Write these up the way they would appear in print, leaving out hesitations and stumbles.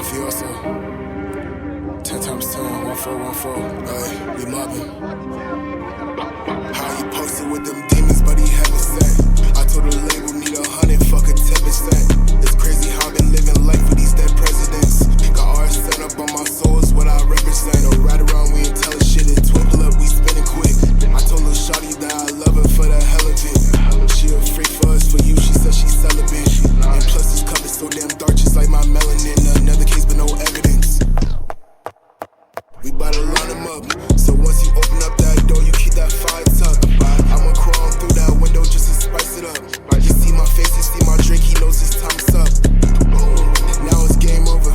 mafioso. 10 times 10, 1414. Ay, we mobbing. How you posted with them demons, but he haven't said. I told the label need 100, fuck a 10%. It's crazy how they living life with these dead presidents. Got ours set up on my soul is what I represent. Or right around we ain't telling shit, it twinkle up, we spinning quick. I told lil' shawty that I love her for the hell of it. She a freak for us, for you, she said she's celibate. And plus this cup is so damn dark, just like my melanin. Another case, but no evidence. We bout to line them up. So once you open up that door, you keep that fire tucked. I'ma crawl through that window just to spice it up. You see my face, you see my drink, he knows his time's up. Now it's game over.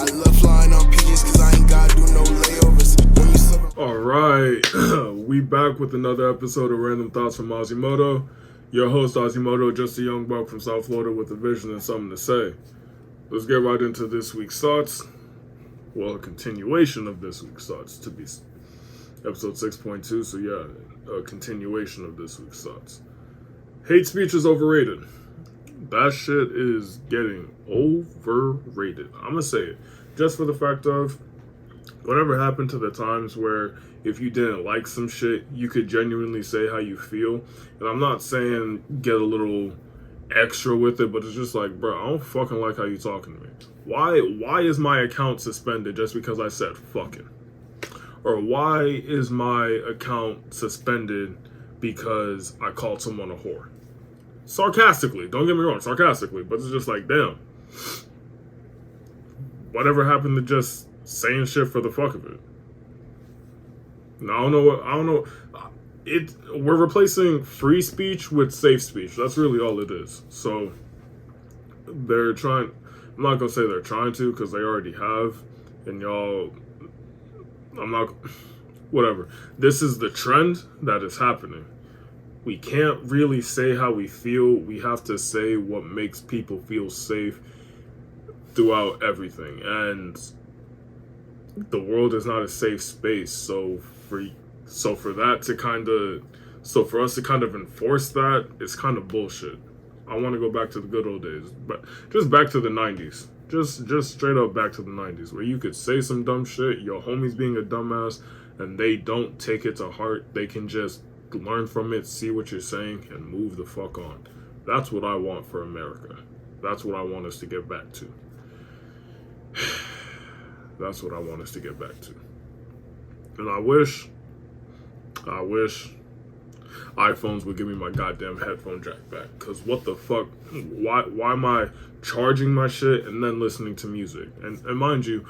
I love flying on PJs cause I ain't gotta do no layovers. When you suffer. Alright, we back with another episode of Random Thoughts from Ozimoto. Your host Ozimoto, just a young buck from South Florida with a vision and something to say. Let's get right into this week's thoughts. Well, a continuation of this week's thoughts, to be episode 6.2, so yeah, a continuation of this week's thoughts. Hate speech is overrated. That shit is getting overrated. I'm gonna say it, just for the fact of, whatever happened to the times where if you didn't like some shit, you could genuinely say how you feel. And I'm not saying get a little extra with it, but it's just like, bro, I don't fucking like how you talking to me. Why is my account suspended just because I said fucking? Or why is my account suspended because I called someone a whore? Sarcastically, don't get me wrong, sarcastically, but it's just like, damn. Whatever happened to just saying shit for the fuck of it? No, I don't know. We're replacing free speech with safe speech. That's really all it is. So they're trying. I'm not gonna say they're trying to, because they already have. And y'all, I'm not. Whatever. This is the trend that is happening. We can't really say how we feel. We have to say what makes people feel safe throughout everything. And the world is not a safe space. So for us to kind of enforce that, it's kind of bullshit. I want to go back to the good old days, but just back to the 90s. Just straight up back to the 90s, where you could say some dumb shit, your homie's being a dumbass, and they don't take it to heart. They can just learn from it, see what you're saying, and move the fuck on. That's what I want for America. That's what I want us to get back to. That's what I want us to get back to. And I wish iPhones would give me my goddamn headphone jack back. Because what the fuck? Why am I charging my shit and then listening to music? And mind you,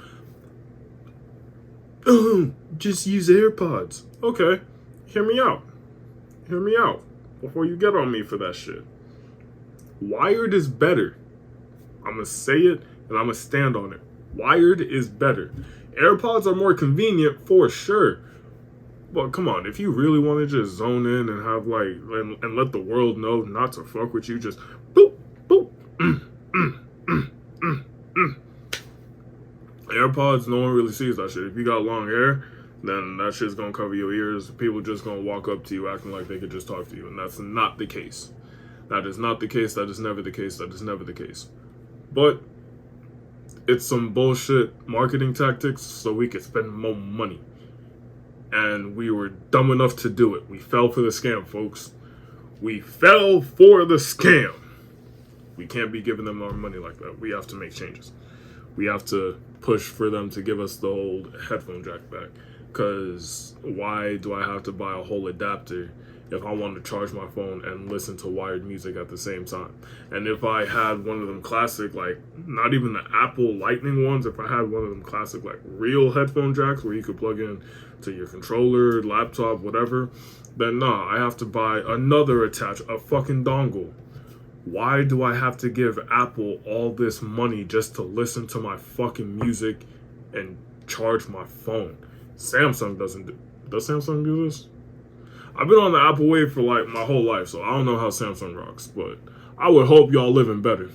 just use AirPods. Okay, hear me out. Hear me out before you get on me for that shit. Wired is better. I'm going to say it and I'm going to stand on it. Wired is better. AirPods are more convenient for sure. But come on, if you really want to just zone in and have like, and let the world know not to fuck with you, just boop, boop, AirPods, no one really sees that shit. If you got long hair, then that shit's gonna cover your ears. People just gonna walk up to you acting like they could just talk to you, and that's not the case. That is not the case. That is never the case. That is never the case. But it's some bullshit marketing tactics so we could spend more money. And we were dumb enough to do it. We fell for the scam, folks. We fell for the scam. We can't be giving them our money like that. We have to make changes. We have to push for them to give us the old headphone jack back. Because why do I have to buy a whole adapter if I want to charge my phone and listen to wired music at the same time? And if I had one of them classic, like, not even the Apple Lightning ones, if I had one of them classic, like, real headphone jacks where you could plug in to your controller, laptop, whatever, then nah, I have to buy another a fucking dongle. Why do I have to give Apple all this money just to listen to my fucking music and charge my phone? Samsung doesn't do. Does Samsung do this? I've been on the Apple wave for like my whole life, so I don't know how Samsung rocks, but I would hope y'all living better.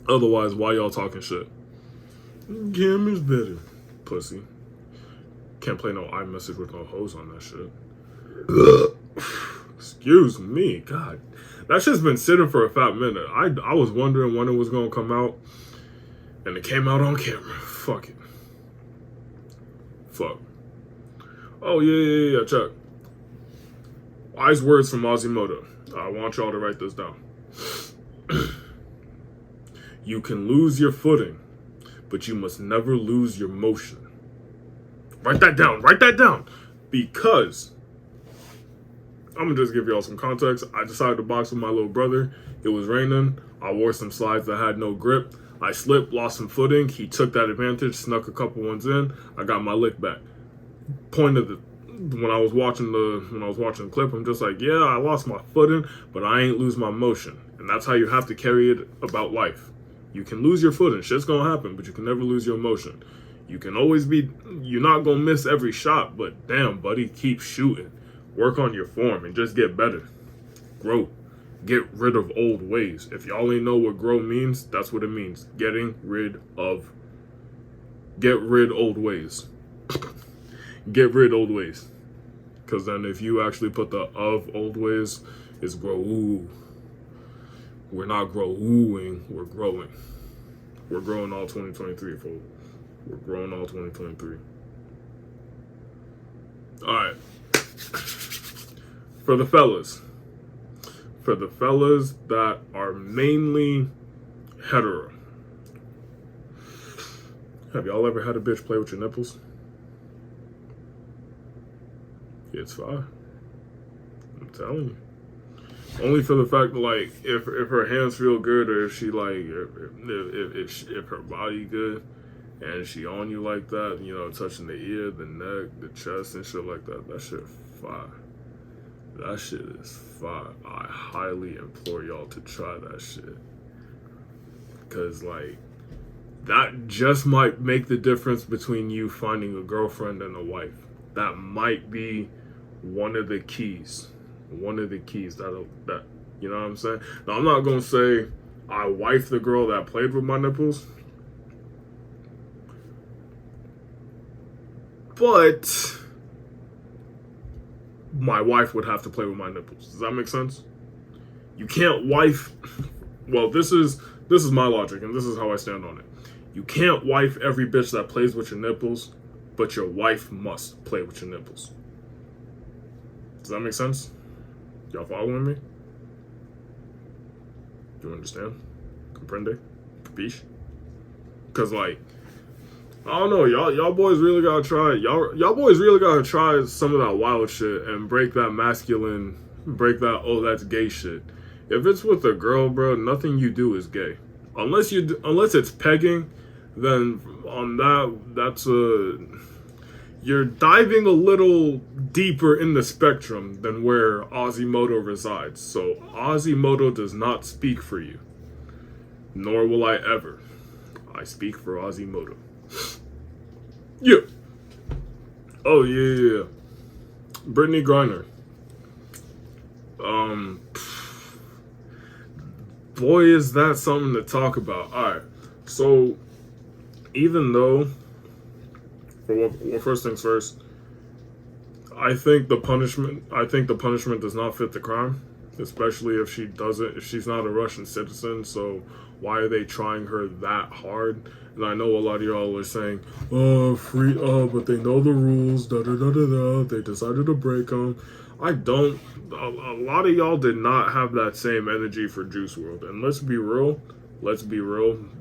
Otherwise, why y'all talking shit? Camera's better. Pussy. Can't play no iMessage with no hose on that shit. Excuse me, God. That shit's been sitting for a fat minute. I was wondering when it was gonna come out. And it came out on camera. Fuck it. Fuck. Oh, yeah, check. Wise words from Ozimoto. I want y'all to write this down. You can lose your footing, but you must never lose your motion. Write that down. Because, I'm gonna just give y'all some context. I decided to box with my little brother. It was raining. I wore some slides that had no grip. I slipped, lost some footing. He took that advantage, snuck a couple ones in. I got my lick back. When I was watching the clip, I'm just like, yeah, I lost my footing, but I ain't lose my motion. And that's how you have to carry it about life. You can lose your footing, shit's gonna happen, but you can never lose your motion. You can always you're not gonna miss every shot, but damn, buddy, keep shooting. Work on your form and just get better. Grow. Get rid of old ways. If y'all ain't know what grow means, that's what it means. Get rid old ways. Get rid old ways. Because then if you actually put the of old ways, it's grow ooh. We're not grow oohing, we're growing. We're growing all 2023, folks. We're growing all 2023. Alright. For the fellas that are mainly hetero, have y'all ever had a bitch play with your nipples? It's fine. I'm telling you. Only for the fact that, like, if her hands feel good, or if she like, if her body good, and she on you like that, you know, touching the ear, the neck, the chest, and shit like that, that shit fire. That shit is fire. I highly implore y'all to try that shit. Cause like, that just might make the difference between you finding a girlfriend and a wife. That might be one of the keys. One of the keys that you know what I'm saying? Now I'm not gonna say I wifed the girl that played with my nipples, but my wife would have to play with my nipples. Does that make sense? You can't wife. Well, this is my logic, and this is how I stand on it. You can't wife every bitch that plays with your nipples, but your wife must play with your nipples. Does that make sense? Y'all following me? Do you understand? Comprende? Capiche? Cause like, I don't know, y'all boys really gotta try. Y'all boys really gotta try some of that wild shit and break that oh that's gay shit. If it's with a girl, bro, nothing you do is gay. Unless it's pegging, then on that's you're diving a little deeper in the spectrum than where Ozimoto resides. So Ozimoto does not speak for you. Nor will I ever. I speak for Ozimoto. Yeah. Oh, yeah. Brittany Griner. Boy, is that something to talk about. Alright. So, even though, well, first things first, I think the punishment does not fit the crime, especially if she's not a Russian citizen, so why are they trying her that hard? And I know a lot of y'all are saying, but they know the rules, they decided to break them. I don't. A lot of y'all did not have that same energy for Juice WRLD. And let's be real.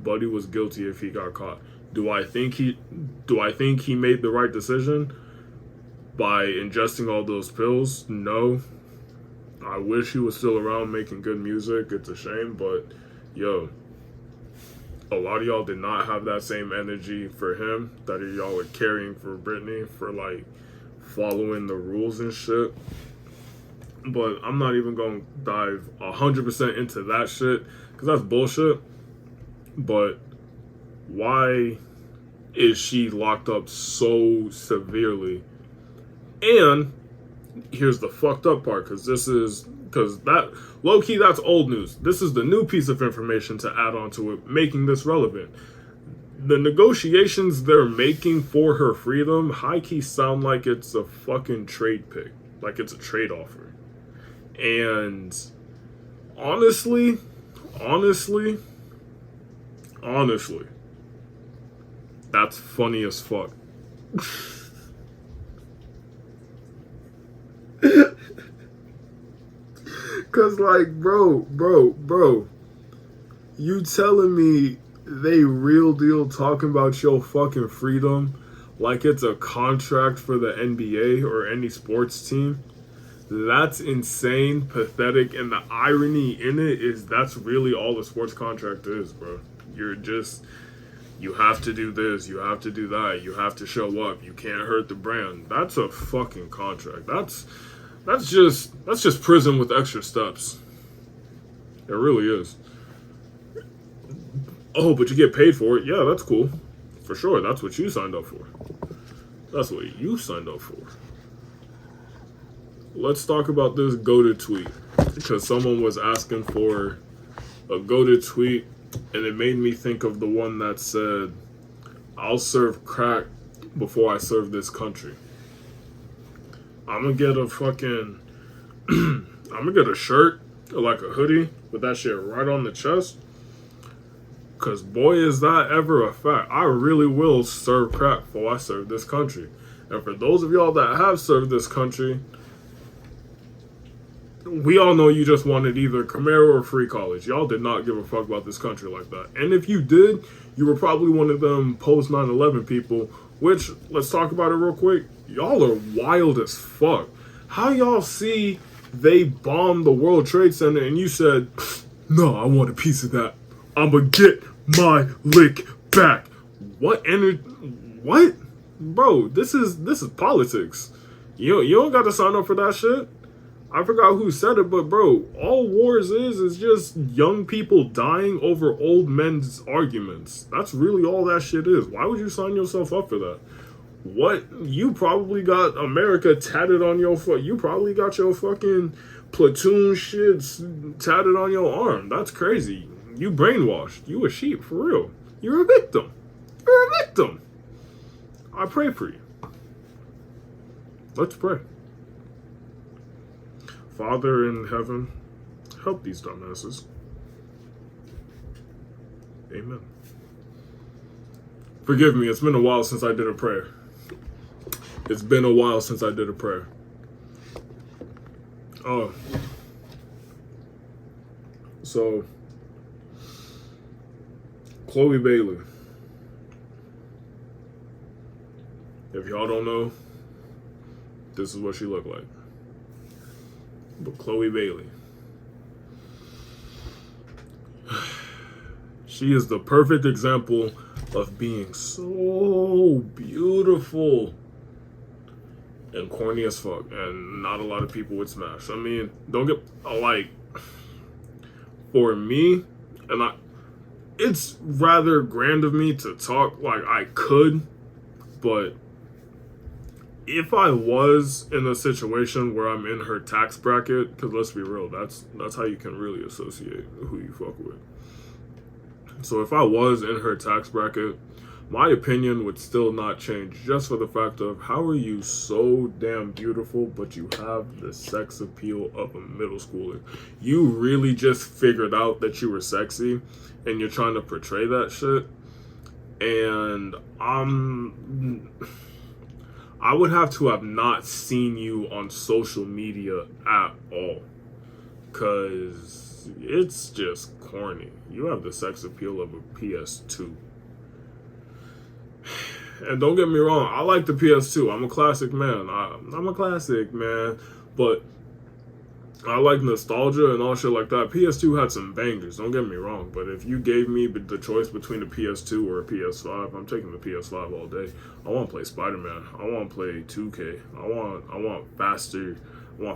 Buddy was guilty if he got caught. Do I think he made the right decision by ingesting all those pills? No. I wish he was still around making good music. It's a shame, but yo, a lot of y'all did not have that same energy for him that y'all were carrying for Britney, for like following the rules and shit. But I'm not even gonna dive 100% into that shit, because that's bullshit. But why is she locked up so severely? And here's the fucked up part, because that low-key, that's old news. This is the new piece of information to add on to it, making this relevant. The negotiations they're making for her freedom high-key sound like it's a fucking trade pick, like it's a trade offer. And honestly, That's funny as fuck. Cause like, bro, you telling me they real deal talking about your fucking freedom like it's a contract for the NBA or any sports team? That's insane, pathetic, and the irony in it is that's really all the sports contract is, bro. You have to do this, you have to do that, you have to show up, you can't hurt the brand. That's a fucking contract. That's just prison with extra steps. It really is. Oh, but you get paid for it. Yeah, that's cool. For sure, that's what you signed up for. That's what you signed up for. Let's talk about this goated tweet. Because someone was asking for a goated tweet, and it made me think of the one that said, I'll serve crack before I serve this country. I'm gonna get a fucking I'm gonna get a shirt or like a hoodie with that shit right on the chest. Cause boy is that ever a fact. I really will serve crack before I serve this country. And for those of y'all that have served this country, we all know you just wanted either Camaro or free college. Y'all did not give a fuck about this country like that. And if you did, you were probably one of them post 9/11 people, which, let's talk about it real quick. Y'all are wild as fuck. How y'all see they bombed the World Trade Center and you said, no, I want a piece of that. I'm gonna get my lick back. What energy? What? Bro, this is politics. You don't got to sign up for that shit. I forgot who said it, but bro, all wars is just young people dying over old men's arguments. That's really all that shit is. Why would you sign yourself up for that? What? You probably got America tatted on your foot. You probably got your fucking platoon shits tatted on your arm. That's crazy. You brainwashed. You a sheep, for real. You're a victim. You're a victim. I pray for you. Let's pray. Father in heaven, help these dumbasses. Amen. Forgive me, it's been a while since I did a prayer. It's been a while since I did a prayer. Oh. So, Chloe Bailey. If y'all don't know, this is what she looked like. But Chloe Bailey. She is the perfect example of being so beautiful and corny as fuck, and not a lot of people would smash. I mean, don't get like, for me, and it's rather grand of me to talk like I could, but if I was in a situation where I'm in her tax bracket, because let's be real, that's how you can really associate who you fuck with. So if I was in her tax bracket, my opinion would still not change, just for the fact of how are you so damn beautiful, but you have the sex appeal of a middle schooler. You really just figured out that you were sexy, and you're trying to portray that shit. And I would have to have not seen you on social media at all, because it's just corny. You have the sex appeal of a PS2. And don't get me wrong, I like the PS2. I'm a classic man. I'm a classic man. But I like nostalgia and all shit like that. PS2 had some bangers, don't get me wrong. But if you gave me the choice between a PS2 or a PS5, I'm taking the PS5 all day. I want to play Spider-Man. I want to play 2K. I want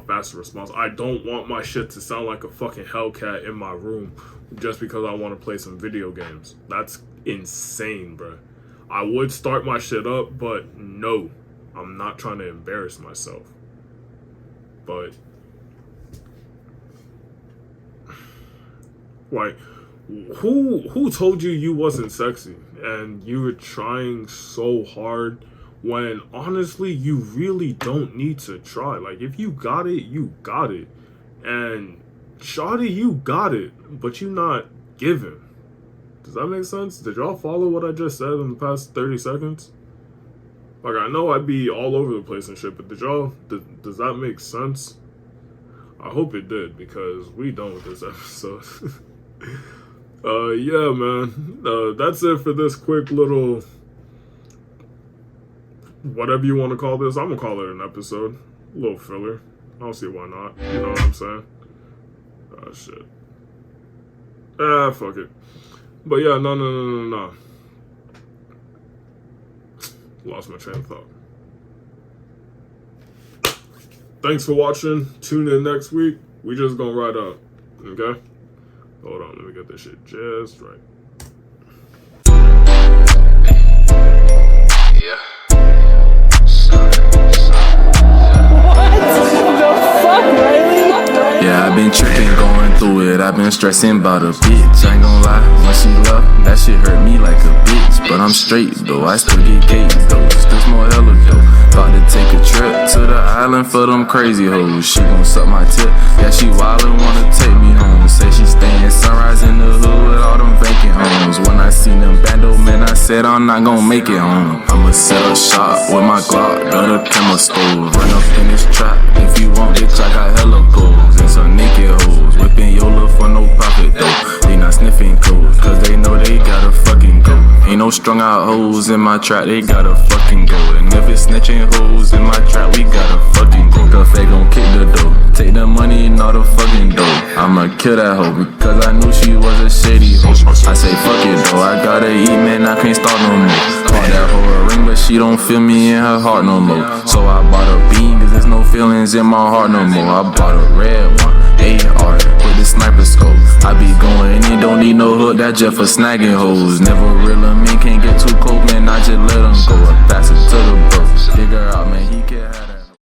faster response. I don't want my shit to sound like a fucking Hellcat in my room just because I want to play some video games. That's insane, bro. I would start my shit up, but no, I'm not trying to embarrass myself. But like, who told you wasn't sexy and you were trying so hard when honestly you really don't need to try? Like, if you got it, you got it. And shawty, you got it, but you not giving. Does that make sense? Did y'all follow what I just said in the past 30 seconds? Like, I know I'd be all over the place and shit, but does that make sense? I hope it did, because we done with this episode. Yeah, man. That's it for this quick little, whatever you want to call this. I'm gonna call it an episode. A little filler. I don't see why not. You know what I'm saying? Oh, shit. Fuck it. But yeah, no. Lost my train of thought. Thanks for watching. Tune in next week. We just gonna ride up. Okay? Hold on, let me get this shit just right. Yeah. Yeah, I've been tripping, going through it. I've been stressing about a bitch. I ain't gon' lie, when she left, that shit hurt me like a bitch. But I'm straight though, I still get cake though. Still smell hella dope. About to take a trip to the island for them crazy hoes. She gon' suck my tip. Yeah, she wildin', wanna take me home. Say she stayin' sunrise in the hood with all them vacant homes. When I seen them bando men, I said I'm not gon' make it home. I'ma set up shop with my Glock, got a camera stove. Run up in this trap, if you want bitch, I got hella goals. And some naked hoes, whipping Yola for no profit though. They not sniffing codes, cause they know they gotta fucking go. Ain't no strung out hoes in my trap, they gotta fucking go. And if it's snitching hoes in my trap, we gotta fucking go. Cause they gon' kick the dough, take the money and all the fucking dough. I'ma kill that hoe, because I knew she was a shady hoe. I say fuck it though, I gotta eat man, I can't start no more. Bought that hoe a ring, but she don't feel me in her heart no more. So I bought a bean, cause there's no feelings in my heart no more. I bought a red one, AR, with the sniper scope. I be going in, don't need no hook, that just for snagging hoes. Never real